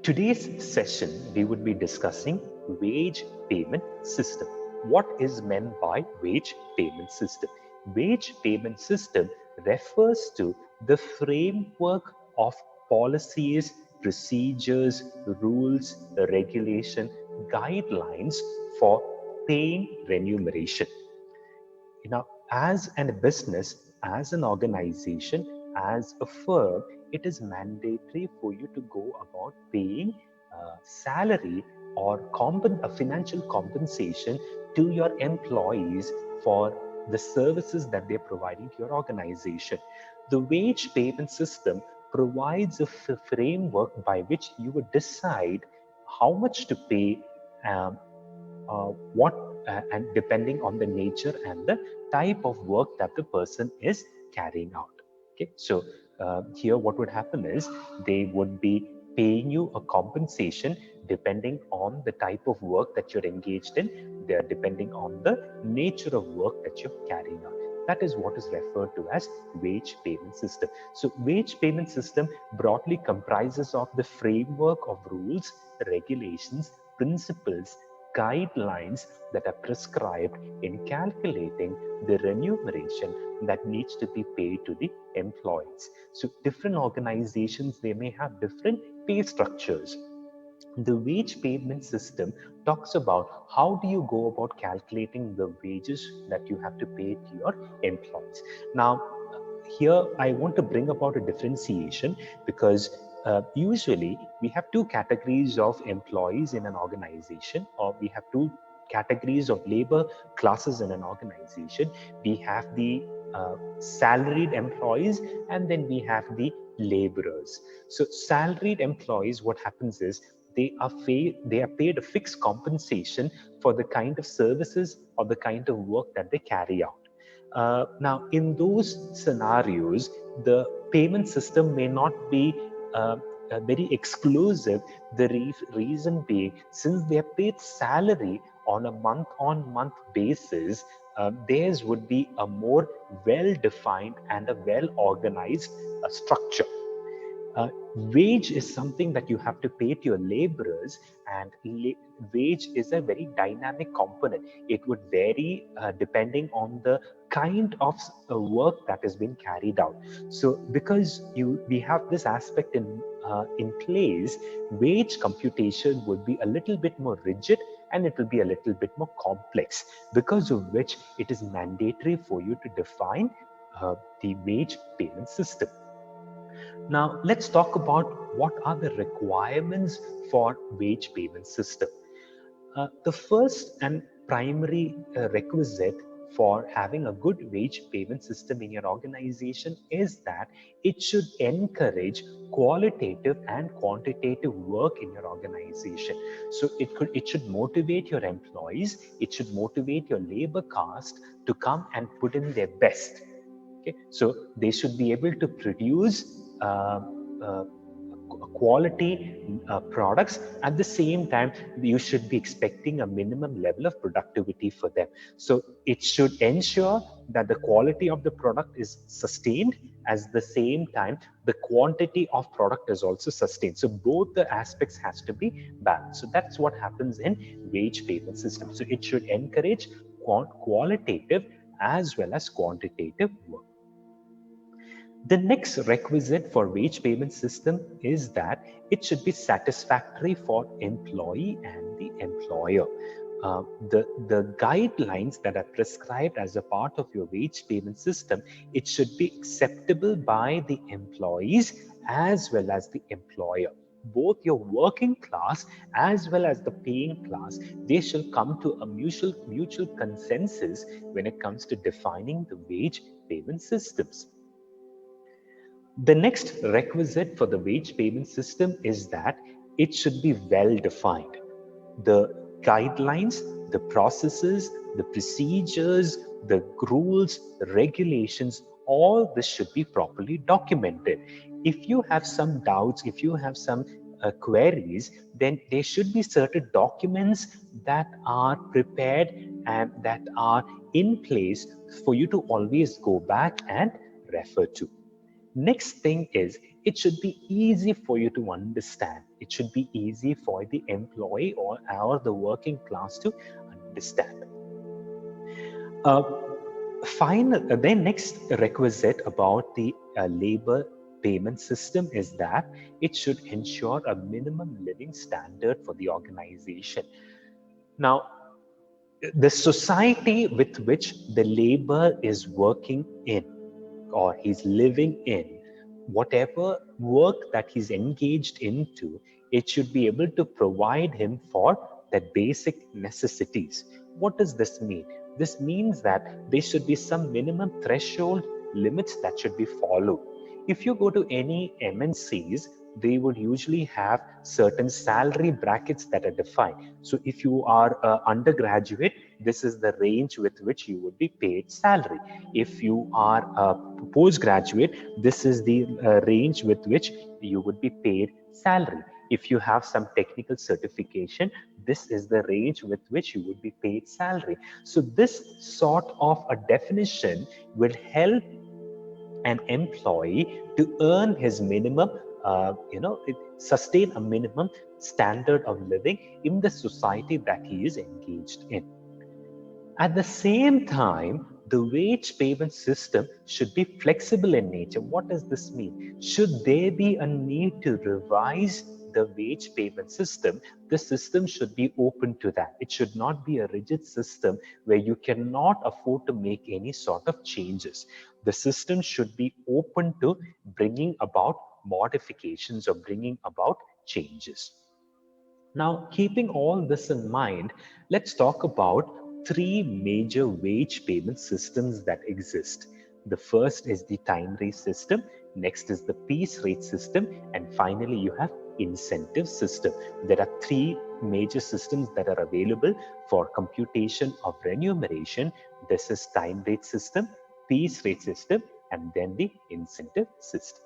Today's session, we would be discussing wage payment system. What is meant by wage payment system? Wage payment system refers to the framework of policies, procedures, rules, regulation, guidelines for paying remuneration. As a business, as an organization, as a firm, it is mandatory for you to go about paying salary or a financial compensation to your employees for the services that they're providing to your organization. The wage payment system provides a framework by which you would decide how much to pay, um, what and depending on the nature and the type of work that the person is carrying out. Okay, so here what would happen is they would be paying you a compensation depending on the type of work that you're engaged in. They're depending on the nature of work that you're carrying out. That is what is referred to as wage payment system. So wage payment system broadly comprises of the framework of rules, regulations, principles, guidelines that are prescribed in calculating the remuneration that needs to be paid to the employees. So different organizations, they may have different pay structures. The wage payment system talks about how do you go about calculating the wages that you have to pay to your employees. Now, here I want to bring about a differentiation because usually we have two categories of employees in an organization, or we have two categories of labor classes in an organization. We have the salaried employees, and then we have the laborers. So salaried employees, what happens is they are paid a fixed compensation for the kind of services or the kind of work that they carry out. Now, in those scenarios, the payment system may not be very exclusive. The reason being, since they are paid salary on a month-on-month basis, theirs would be a more well-defined and a well-organized structure. Wage is something that you have to pay to your laborers, and wage is a very dynamic component. It would vary depending on the kind of work that is being carried out. So because we have this aspect in place, wage computation would be a little bit more rigid, and it will be a little bit more complex, because of which it is mandatory for you to define the wage payment system. Now, let's talk about what are the requirements for wage payment system. The first and primary requisite for having a good wage payment system in your organization is that it should encourage qualitative and quantitative work in your organization. So it should motivate your employees, it should motivate your labor caste to come and put in their best. Okay, so they should be able to produce uh, quality products. At the same time, you should be expecting a minimum level of productivity for them. So it should ensure that the quality of the product is sustained. At the same time, the quantity of product is also sustained. So both the aspects has to be balanced. So that's what happens in wage payment system. So it should encourage qualitative as well as quantitative work. The next requisite for wage payment system is that it should be satisfactory for employee and the employer. The guidelines that are prescribed as a part of your wage payment system, it should be acceptable by the employees as well as the employer. Both your working class as well as the paying class, they shall come to a mutual consensus when it comes to defining the wage payment systems. The next requisite for the wage payment system is that it should be well defined. The guidelines, the processes, the procedures, the rules, the regulations, all this should be properly documented. If you have some doubts, if you have some queries, then there should be certain documents that are prepared and that are in place for you to always go back and refer to. Next thing is, It should be easy for you to understand. It should be easy for the employee or the working class to understand. Uh, then next requisite about the labor payment system is that it should ensure a minimum living standard for the organization. Now, the society with which the labor is working in or he's living in, whatever work that he's engaged into, it should be able to provide him for that basic necessities. What does this mean? This means that there should be some minimum threshold limits that should be followed. If you go to any MNCs, they would usually have certain salary brackets that are defined. So if you are an undergraduate, this is the range with which you would be paid salary. If you are a postgraduate, this is the range with which you would be paid salary. If you have some technical certification, this is the range with which you would be paid salary. So this sort of a definition will help an employee to earn his minimum, sustain a minimum standard of living in the society that he is engaged in. At the same time, the wage payment system should be flexible in nature. What does this mean? Should there be a need to revise the wage payment system, the system should be open to that. It should not be a rigid system where you cannot afford to make any sort of changes. The system should be open to bringing about modifications or bringing about changes. Now, keeping all this in mind, let's talk about three major wage payment systems that exist. The first is the time rate system, next is the piece rate system, and finally you have incentive system. There are three major systems that are available for computation of remuneration. This is time rate system, piece rate system, and then the incentive system.